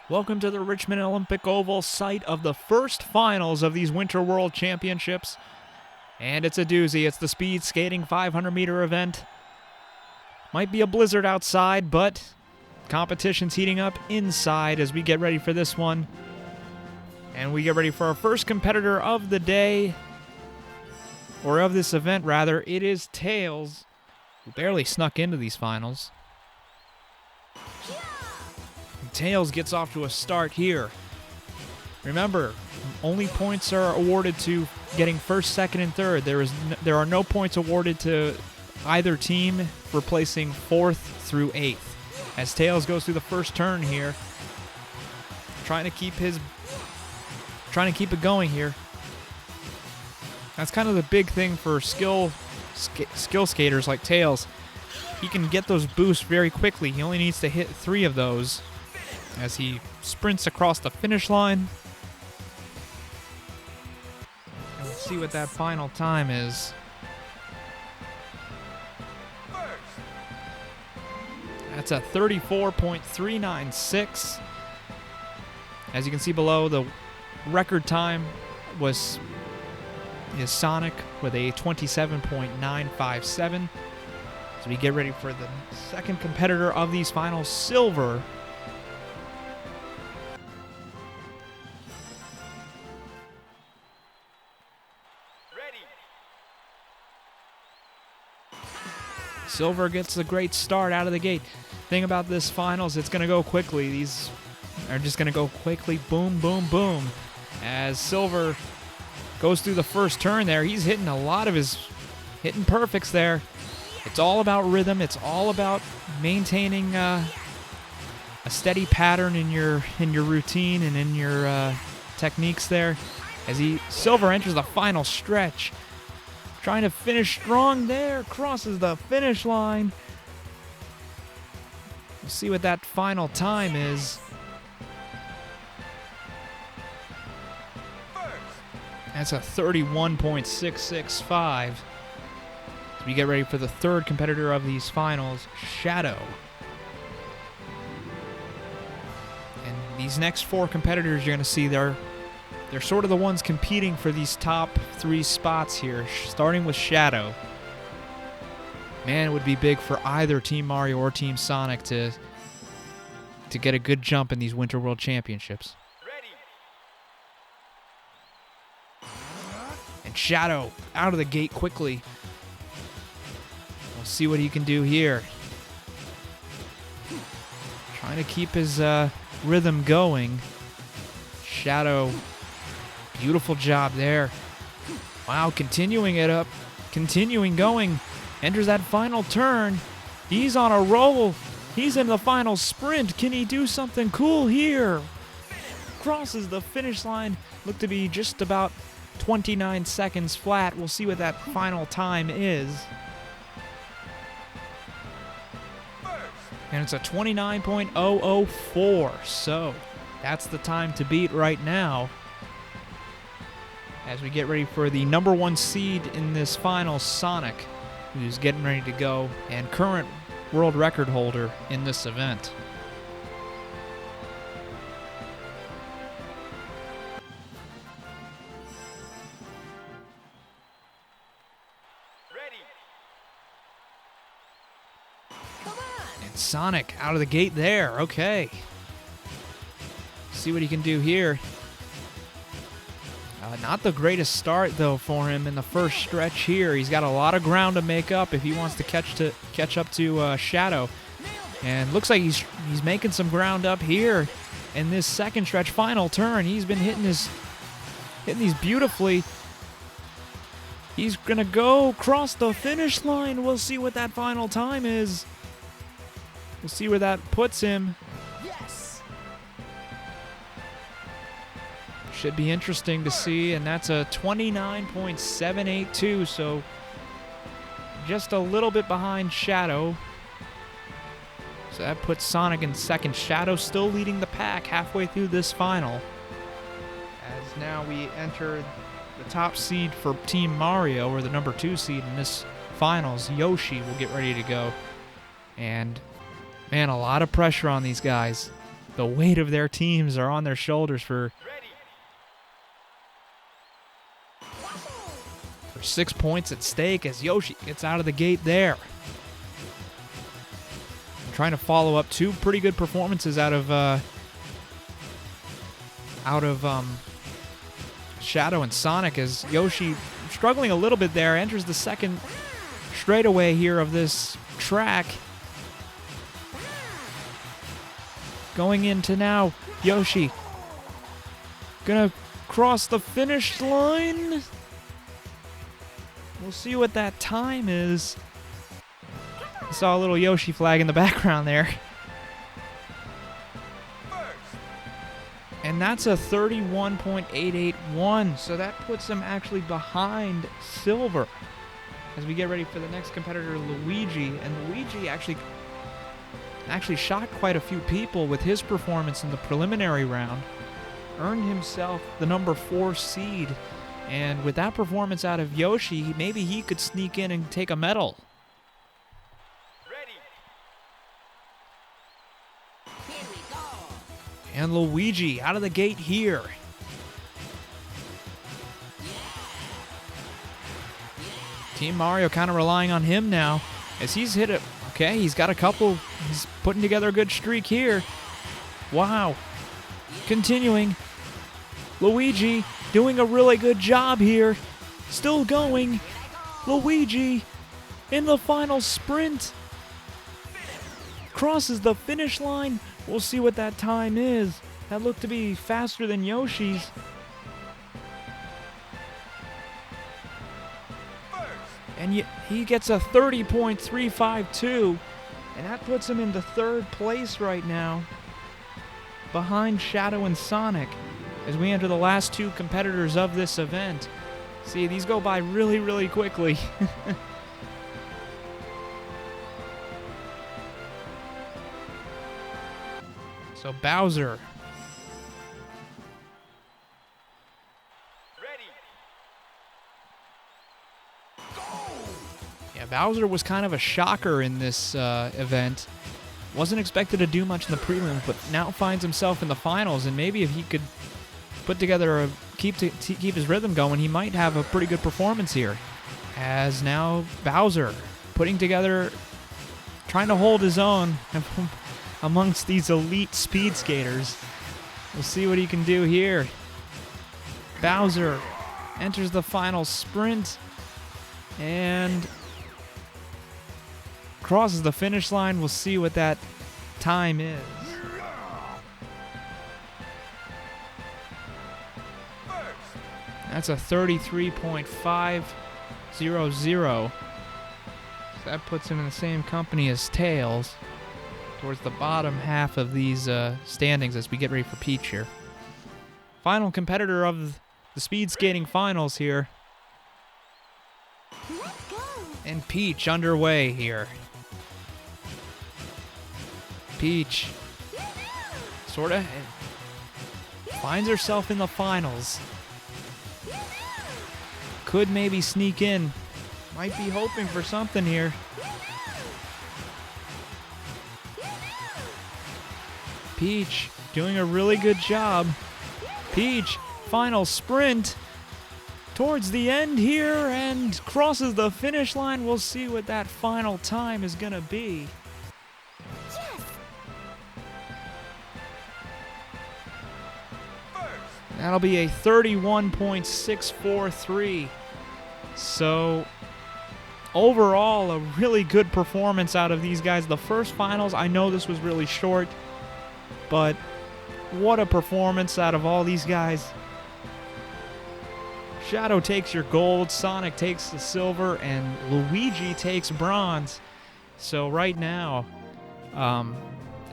Welcome to the Richmond Olympic Oval, site of the first finals of these Winter World Championships. And it's a doozy. It's the speed skating 500-meter event. Might be a blizzard outside, but competition's heating up inside as we get ready for this one. And we get ready for our first competitor of the day, or of this event rather. It is Tails, who barely snuck into these finals. Tails gets off to a start here. Remember, only points are awarded to getting first, second, and third. There are no points awarded to either team for placing 4th through 8th. As Tails goes through the first turn here, trying to keep it going here. That's kind of the big thing for skill skaters like Tails. He can get those boosts very quickly. He only needs to hit 3 of those as he sprints across the finish line. And let's see what that final time is. That's a 34.396. As you can see below, the record time is Sonic with a 27.957. So we get ready for the second competitor of these finals, Silver. Silver gets a great start out of the gate. Thing about this finals, it's going to go quickly. These are just going to go quickly. Boom, boom, boom. As Silver goes through the first turn there, he's hitting a lot of his hitting perfects there. It's all about rhythm. It's all about maintaining a steady pattern in your routine and in your techniques there. As Silver enters the final stretch. Trying to finish strong there, crosses the finish line. We'll see what that final time is. That's a 31.665. So we get ready for the third competitor of these finals, Shadow. And these next 4 competitors you're going to see, they're sort of the ones competing for these top 3 spots here, starting with Shadow. Man, it would be big for either Team Mario or Team Sonic to get a good jump in these Winter World Championships. And Shadow out of the gate quickly. We'll see what he can do here. Trying to keep his rhythm going. Shadow, beautiful job there. Wow, continuing it up, continuing going. Enters that final turn. He's on a roll. He's in the final sprint. Can he do something cool here? Crosses the finish line. Looked to be just about 29 seconds flat. We'll see what that final time is. And it's a 29.004. So that's the time to beat right now. As we get ready for the number 1 seed in this final, Sonic, who's getting ready to go, and current world record holder in this event. And Sonic out of the gate there. Okay. See what he can do here. Not the greatest start, though, for him in the first stretch here. He's got a lot of ground to make up if he wants to catch up to Shadow. And looks like he's making some ground up here in this second stretch, final turn. He's been hitting these beautifully. He's going to go across the finish line. We'll see what that final time is. We'll see where that puts him. Should be interesting to see, and that's a 29.782, so just a little bit behind Shadow. So that puts Sonic in second. Shadow still leading the pack halfway through this final. As now we enter the top seed for Team Mario, or the number 2 seed in this finals. Yoshi will get ready to go. And man, a lot of pressure on these guys. the weight of their teams are on their shoulders for 6 points at stake as Yoshi gets out of the gate there. Trying to follow up two pretty good performances out of Shadow and Sonic, as Yoshi, struggling a little bit there, enters the second straightaway here of this track. Going into now, Yoshi gonna cross the finish line. We'll see what that time is. I saw a little Yoshi flag in the background there. And that's a 31.881, so that puts him actually behind Silver as we get ready for the next competitor, Luigi. And Luigi actually shocked quite a few people with his performance in the preliminary round. Earned himself the number 4 seed. And with that performance out of Yoshi, maybe he could sneak in and take a medal. And Luigi out of the gate here. Team Mario kind of relying on him now as he's hit it. Okay, he's got a couple. He's putting together a good streak here. Wow. Continuing. Luigi doing a really good job here. Still going. Luigi in the final sprint. Crosses the finish line. We'll see what that time is. That looked to be faster than Yoshi's. And he gets a 30.352, and that puts him into 3rd place right now, behind Shadow and Sonic, as we enter the last 2 competitors of this event. See, these go by really, really quickly. So Bowser. Yeah, Bowser was kind of a shocker in this event. Wasn't expected to do much in the prelims, but now finds himself in the finals. And maybe if he could put together keep his rhythm going, he might have a pretty good performance here. As now Bowser putting together, trying to hold his own amongst these elite speed skaters. We'll see what he can do here. Bowser enters the final sprint and crosses the finish line. We'll see what that time is. That's a 33.500. That puts him in the same company as Tails, towards the bottom half of these standings as we get ready for Peach here. Final competitor of the speed skating finals here. And Peach underway here. Peach sort of finds herself in the finals. Could maybe sneak in. Might be hoping for something here. Peach doing a really good job. Peach, final sprint towards the end here and crosses the finish line. We'll see what that final time is going to be. That'll be a 31.643. So overall, a really good performance out of these guys. The first finals, I know this was really short, but what a performance out of all these guys. Shadow takes your gold, Sonic takes the silver, and Luigi takes bronze. So right now,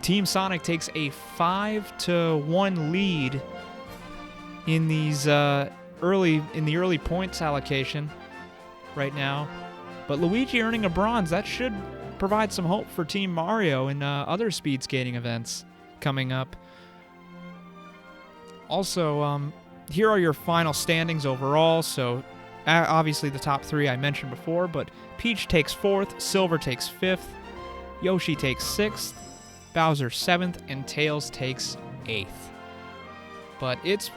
Team Sonic takes a 5-1 lead in these early points allocation right now. But Luigi earning a bronze, that should provide some hope for Team Mario in other speed skating events coming up. Also, here are your final standings overall. So obviously the top 3 I mentioned before, but Peach takes 4th, Silver takes 5th, Yoshi takes 6th, Bowser 7th, and Tails takes 8th. But it's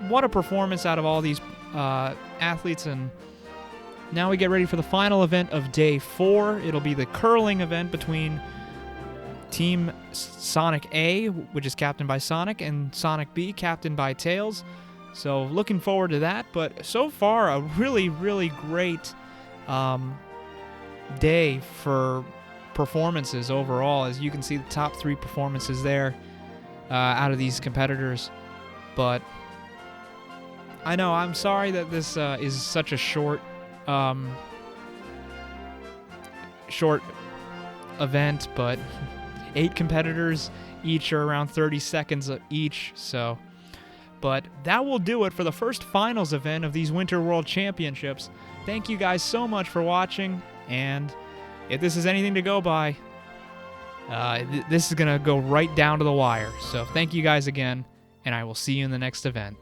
what a performance out of all these athletes. And now we get ready for the final event of day 4. It'll be the curling event between Team Sonic A, which is captained by Sonic, and Sonic B, captained by Tails. So looking forward to that. But so far, a really, really great day for performances overall. As you can see, the top 3 performances there out of these competitors. But I know, I'm sorry that this is such a short event, but 8 competitors, each are around 30 seconds each, so. But that will do it for the first finals event of these Winter World Championships. Thank you guys so much for watching, and if this is anything to go by, this is going to go right down to the wire. So thank you guys again, and I will see you in the next event.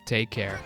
Take care.